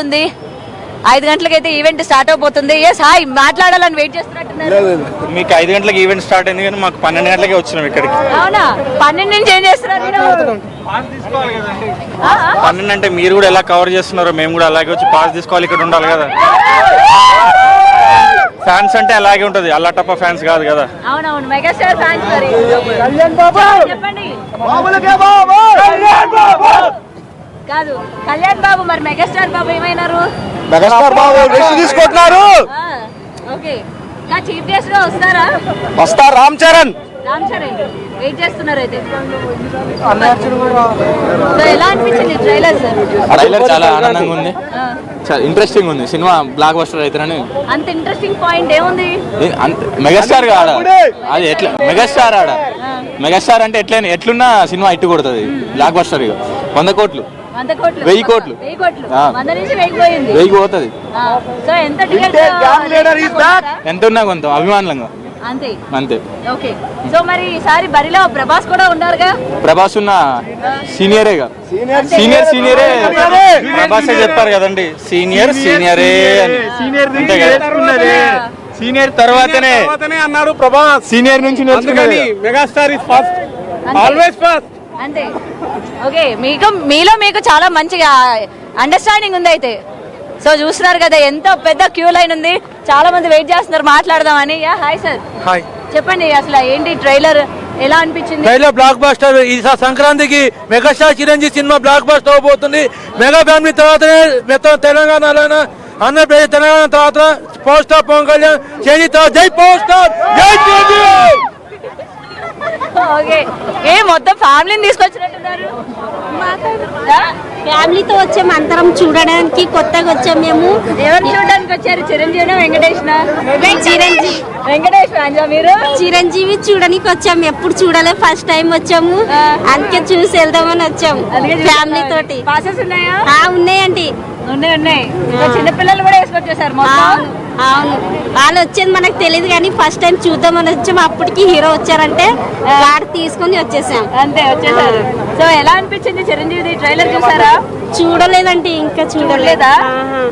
ఉంది 5 గంటలకైతే event start అవబోతుంది. Yes hi మాట్లాడాలని వెయిట్ చేస్తున్నట్టున్నారు. మీకు 5 గంటలకు ఈవెంట్ స్టార్ట్ అయింది కానీ మాకు 12 గంటలకే వచ్చినాం ఇక్కడికి. అవునా 12 నుంచి ఏం చేస్తున్నారు? 12 అంటే మీరు కూడా ఎలా కవర్ చేస్తున్నారో మేము కూడా అలాగే వచ్చి పాస్ తీసుకోవాలి, ఇక్కడ ఉండాలి కదా. ఫ్యాన్స్ అంటే అలాగే ఉంటది, అల్లాటప్ప ఫ్యాన్స్ కాదు కదా. అవునవును మెగాస్టార్ ఫ్యాన్స్ మరి. చెప్పండి కాదు కళ్యాణ్ బాబు మరి మెగాస్టార్ బాబు ఏమైనారు? మెగాస్టార్ బాబు రెస్ట్ తీసుకుంటున్నారు. ఓకే చీఫ్ గెస్ట్ గా వస్తారా? వస్తారు రామ్ చరణ్ వెయిట్ చేస్తున్నారు అయితే. ఎలా అనిపించింది ట్రైలర్? ట్రైలర్ చాలా ఆనందంగా ఉంది, చాలా ఇంట్రెస్టింగ్ ఉంది. సినిమా బ్లాక్ బస్టర్ అవుతారని. అంత ఇంట్రెస్టింగ్ పాయింట్ ఏముంది? మెగాస్టార్ ఆడ అది ఎట్లా మెగాస్టార్ ఆడ మెగాస్టార్ అంటే ఎట్లున్నా సినిమా ఇట్టు కొడుతుంది. బ్లాక్ బస్టర్ 100 కోట్లు 1000 కోట్లు 1000 పోతుంది. ఎంత ఉన్నా కొంత అభిమానులంగా అంతే. ఓకే సో మరి ఈసారి బరిలో ప్రభాస్ కూడా ఉన్నారుగా? ప్రభాస్ ఉన్న సీనియరేగా, సీనియరే ప్రభాసే చెప్పారు కదండి, సీనియరే అని. సీనియర్ తర్వాతనే అన్నాడు ప్రభాస్. సీనియర్ నుంచి నేర్చుకుని megastar is first, always first అంతే. ఓకే మీలో మీకు చాలా మంచిగా అండర్స్టాండింగ్ ఉంది అయితే. సో చూస్తున్నారు కదా ఎంత పెద్ద క్యూ లైన్ ఉంది, చాలా మంది వెయిట్ చేస్తున్నారు మాట్లాడదామని. Hi sir, hi. చెప్పండి అసలు ఏంటి ట్రైలర్ ఎలా అనిపించింది? Trailer block buster. ఈ సంక్రాంతికి megastar Chiranjeevi cinema block buster అవబోతుంది. మెగా ఫ్యామిలీ తర్వాతనే మొత్తం తెలంగాణలో ఆంధ్రప్రదేశ్ తెలంగాణ తర్వాత power star Pawan Kalyan change తర్వాత జై పవర్ స్టార్ జై చిరంజీవి. ఓకే మొత్తం ఫ్యామిలీని తీసుకొచ్చినట్టున్నారు. ఫ్యామిలీతో వచ్చాము అందరం చూడడానికి, కొత్తగా వచ్చాము మేము. ఎవరు చూడడానికి వచ్చారు? చిరంజీవి వెంకటేష్ మీరు? చిరంజీవి చూడడానికి వచ్చాము, ఎప్పుడు చూడలే, ఫస్ట్ టైం వచ్చాము, అందుకే చూసి వెళ్దామని వచ్చాము ఫ్యామిలీ తోటి. పాసెస్ ఉన్నాయా? ఉన్నాయండి. ఉన్నాయి. చిన్నపిల్లలు కూడా వేసుకొచ్చేసారు. అవును వాళ్ళు వచ్చేది మనకు తెలియదు కానీ ఫస్ట్ టైం చూద్దామని వచ్చాము. అప్పటికి హీరో వచ్చారంటే వాడు తీసుకొని వచ్చేసాం, అంతే వచ్చేసారు. సో ఎలా అనిపించింది చిరంజీవి ట్రైలర్ చూసారా? చూడలేదండి, ఇంకా చూడలేదా?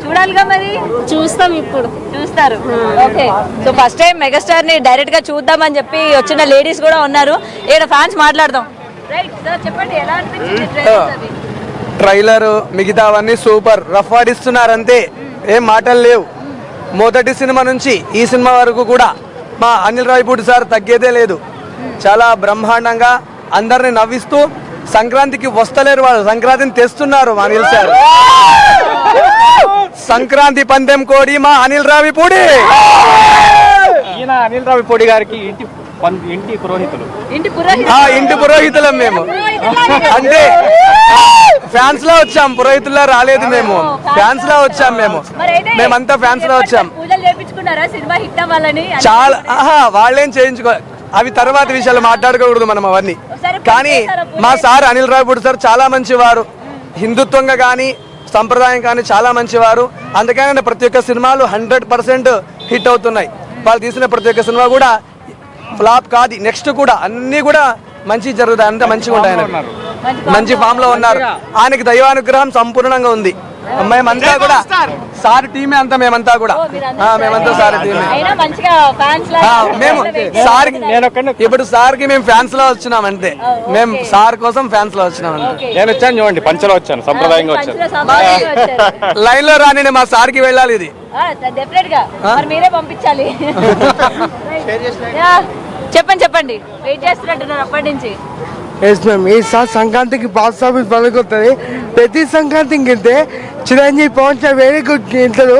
చూడాలిగా మరి, చూస్తాం ఇప్పుడు. చూస్తారు. Okay so first time megastar ని డైరెక్ట్ గా చూద్దామని చెప్పి వచ్చిన లేడీస్ కూడా ఉన్నారు. ఇక్కడ ఫ్యాన్స్ మాట్లాడదాం. రైట్ సార్ చెప్పండి ఎలా అనిపించింది ట్రైలర్? మిగతావన్నీ సూపర్, రఫ్ ఆడిస్తున్నారు అంతే, ఏం మాటలు లేవు. మొదటి సినిమా నుంచి ఈ సినిమా వరకు కూడా మా అనిల్ రావిపూడి సార్ తగ్గేదే లేదు. చాలా బ్రహ్మాండంగా అందరిని నవ్విస్తూ, సంక్రాంతికి వస్తలేరు వాళ్ళు, సంక్రాంతిని తెస్తున్నారు మా అనిల్ సార్. సంక్రాంతి పందెం కోడి మా అనిల్ రావిపూడి. ఈయన అనిల్ రావిపూడి గారికి ఇంటి పురోహితులం మేము. అంటే ఫ్యాన్స్ లో వచ్చాం, పురోహితుల్లో రాలేదు మేము, ఫ్యాన్స్ లో వచ్చాం మేమంతా ఫ్యాన్స్ లో వచ్చాం. చాలా వాళ్ళేం చేయించుకో, అవి తర్వాత విషయాలు మాట్లాడుకోకూడదు మనం అవన్నీ. కానీ మా సార్ అనిల్ రావిపూడి సార్ చాలా మంచివారు, హిందుత్వంగా కానీ సంప్రదాయం కానీ చాలా మంచివారు. అందుకని ప్రతి ఒక్క సినిమాలు 100% హిట్ అవుతున్నాయి. వాళ్ళు తీసిన ప్రతి ఒక్క సినిమా కూడా ఫ్లాప్ కాదు, నెక్స్ట్ కూడా అన్ని కూడా మంచి జరుగుతాయి, అంతా మంచిగా ఉంటాయి. మంచి ఫామ్ లో ఉన్నారు, ఆయనకి దైవానుగ్రహం సంపూర్ణంగా ఉంది. మేమంతా కూడా సార్ టీమే, అంతా మేమంతా కూడా మేమంతా సార్ టీమే. మేము సార్ ఇప్పుడు సార్ కి మేము ఫ్యాన్స్ లో వచ్చినాం అంతే, మేము సార్ కోసం ఫ్యాన్స్ లో వచ్చినాం అంతే. నేను వచ్చాను చూడండి, పంచలో వచ్చాను, సంప్రదాయంగా వచ్చాను. లైన్ లో రాని మా సార్ కి వెళ్ళాలి, ఇది మీరే పంపించాలి. చెప్పండి వెయిట్ చేస్తున్నట్టున్నారు అప్పటి నుంచి. ఈసారి సంక్రాంతికి బాక్స్ ఆఫీస్ పలుకుతుంది. ప్రతి సంక్రాంతికి వెళ్తే Chiranjeevi Pawan star very good ఇంటరు.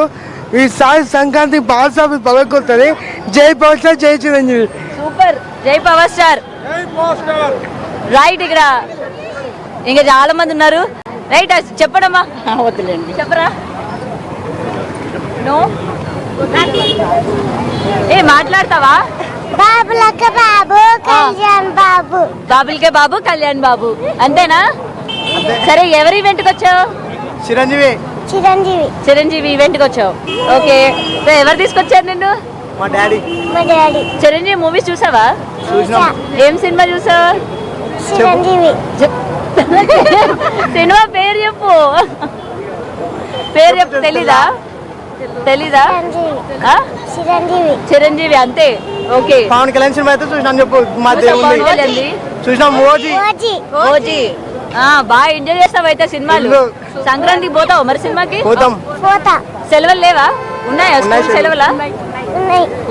ఈసారి సంక్రాంతికి బాక్స్ ఆఫీస్ పలుకుతుంది. జై పవన్ స్టార్ జై చిరంజీవి. సూపర్, జై పవర్ స్టార్. రైట్, ఇక్కడ ఇంకా చాలా మంది ఉన్నారు. రైట్ చెప్పడమ్మా, వద్దులేండి చెప్పరా. నో మాట్లాడతావా? బాబులకే బాబు కళ్యాణ్ బాబు, బాబులకే బాబు కళ్యాణ్ బాబు అంతేనా? సరే ఎవరి ఈవెంట్ కి వచ్చావు? చిరంజీవి ఈవెంట్ కి వచ్చావు. ఓకే సో ఎవరు తీసుకొచ్చారు నిన్ను? మా డాడీ. చిరంజీవి మూవీస్ చూసావా? ఏం సినిమా చూసావా? చిరంజీవి. సినిమా పేరు చెప్పు. పేరు చెప్పు, తెలీదా? ఆ? చిరంజీవి అంతే. ఓకే. పవన్ కళ్యాణ్ సినిమా అయితే చూసినాను చెప్పు. మా పవన్ కళ్యాణ్ది? చూసినాం ఓజీ. ఓజీ. బాగా ఎంజాయ్ చేస్తావు అయితే సినిమాలు. సంక్రాంతికి పోతావు మరి సినిమాకి? పోతాం. సెలవులు లేవా? ఉన్నాయా స్కూల్ సెలవులా?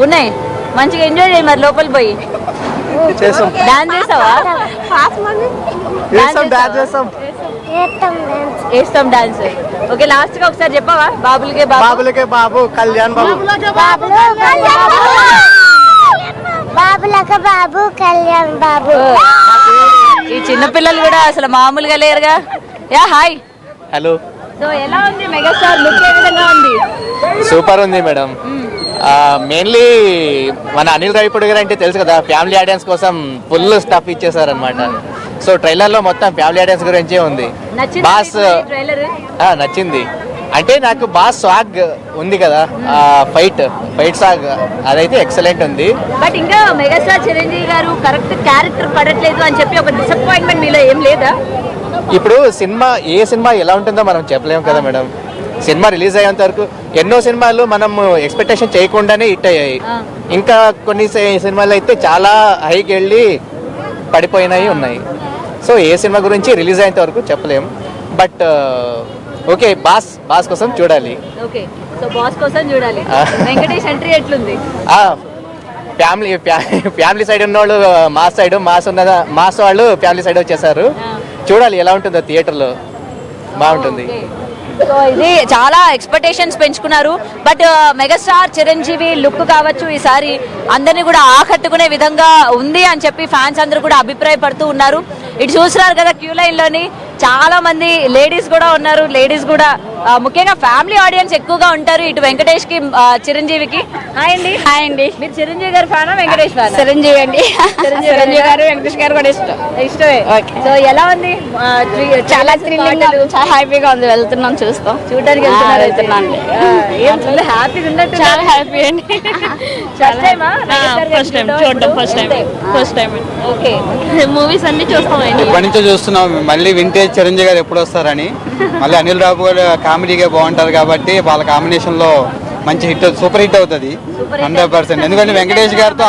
ఉన్నాయి. మంచిగా ఎంజాయ్ చేయి మరి లోపల పోయి. చేస్తాం. డాన్స్ చేస్తావా? వేస్తాం డాన్స్. ఓకే, లాస్ట్ గా ఒకసారి చెప్పవా? బాబులకే బాబు, బాబులకే బాబు, కళ్యాణ్ బాబు. బాబులక బాబు, కళ్యాణ్ బాబు. ఈ చిన్న పిల్లలు కూడా అసలు మామూలుగా లేరుగా. Yeah hi. హలో. సో ఎలా ఉంది మెగాస్టార్ లుక్? ఏ విధంగా ఉంది? సూపర్ ఉంది మేడం. మెయిన్లీ మన అనిల్ రావిపూడి గారు అంటే తెలుసు కదా, ఫ్యామిలీ ఆడియన్స్ కోసం ఫుల్ స్టఫ్ ఇచ్చేసారనమాట. సో ట్రైలర్ లో మొత్తం ఫ్యామిలీ ఆడియన్స్ గురించే ఉంది. బాస్ నచ్చింది. అంటే నాకు బాస్ స్వాగ్ ఉంది కదా, ఫైట్ సాగ్ అదైతే ఎక్సలెంట్ ఉంది. బట్ ఇంకా మెగాస్టార్ చిరంజీవి గారు కరెక్ట్ క్యారెక్టర్ పడట్లేదు అని చెప్పి ఒక డిసప్పాయింట్మెంట్ మీలో ఏం లేదా? ఇప్పుడు ఏ సినిమా ఎలా ఉంటుందో మనం చెప్పలేము కదా మేడం. సినిమా రిలీజ్ అయ్యేంత వరకు ఎన్నో సినిమాలు మనం ఎక్స్పెక్టేషన్ చేయకుండానే హిట్ అయ్యాయి. ఇంకా కొన్ని సినిమాలు అయితే చాలా హైకి వెళ్ళి పడిపోయినాయి ఉన్నాయి. సో ఏ సినిమా గురించి రిలీజ్ అయ్యేంత వరకు చెప్పలేము. బట్ ఓకే, బాస్ కోసం చూడాలి. ఓకే, సో బాస్ కోసం చూడాలి. వెంకటేష్ ఎంట్రీ ఎట్లుంది? ఫ్యామిలీ సైడ్ ఉన్న వాళ్ళు మాస్ వాళ్ళు ఫ్యామిలీ సైడ్ వచ్చేసారు. చూడాలి ఎలా ఉంటుందో థియేటర్లో. బాగుంటుంది. సో ఇది చాలా ఎక్స్పెక్టేషన్స్ పెంచుకున్నారు. బట్ మెగాస్టార్ చిరంజీవి లుక్ కావచ్చు ఈసారి అందరినీ కూడా ఆకట్టుకునే విధంగా ఉంది అని చెప్పి ఫ్యాన్స్ అందరూ కూడా అభిప్రాయపడుతూ ఉన్నారు. ఇటు చూస్తున్నారు కదా, క్యూ లైన్ లోని చాలా మంది లేడీస్ కూడా ఉన్నారు. లేడీస్ కూడా ముఖ్యంగా ఫ్యామిలీ ఆడియన్స్ ఎక్కువగా ఉంటారు ఇటు వెంకటేష్ కి చిరంజీవికి. హాయ్ అండి. మీరు చిరంజీవి గారి ఫ్యానా వెంకటేష్ ఫ్యానా? చిరంజీవి అండి. చిరంజీవి గారు వెంకటేష్ గారు కూడా ఇష్టమే. సో ఎలా ఉంది? చాలా థ్రిల్లింగ్, చాలా హ్యాపీగా ఉంది. వెళ్తున్నాం, చూస్తాం, చూడడానికి వెళ్తున్నాను. హ్యాపీగా ఉన్నట్టు. చాలా హ్యాపీ అండి. ఫస్ట్ టైం చూడడం. First time. ఓకే, మూవీస్ అన్ని చూస్తామండి. ఎప్పటి నుంచో చూస్తున్నాం. మళ్ళీ వింటేజ్ చిరంజీవి గారు ఎప్పుడు వస్తారని. మళ్ళీ అనిల్ రావు గారు కామెడీగా బాగుంటారు కాబట్టి వాళ్ళ కాంబినేషన్ లో మంచి హిట్, సూపర్ హిట్ అవుతుంది 100%. ఎందుకంటే వెంకటేష్ గారితో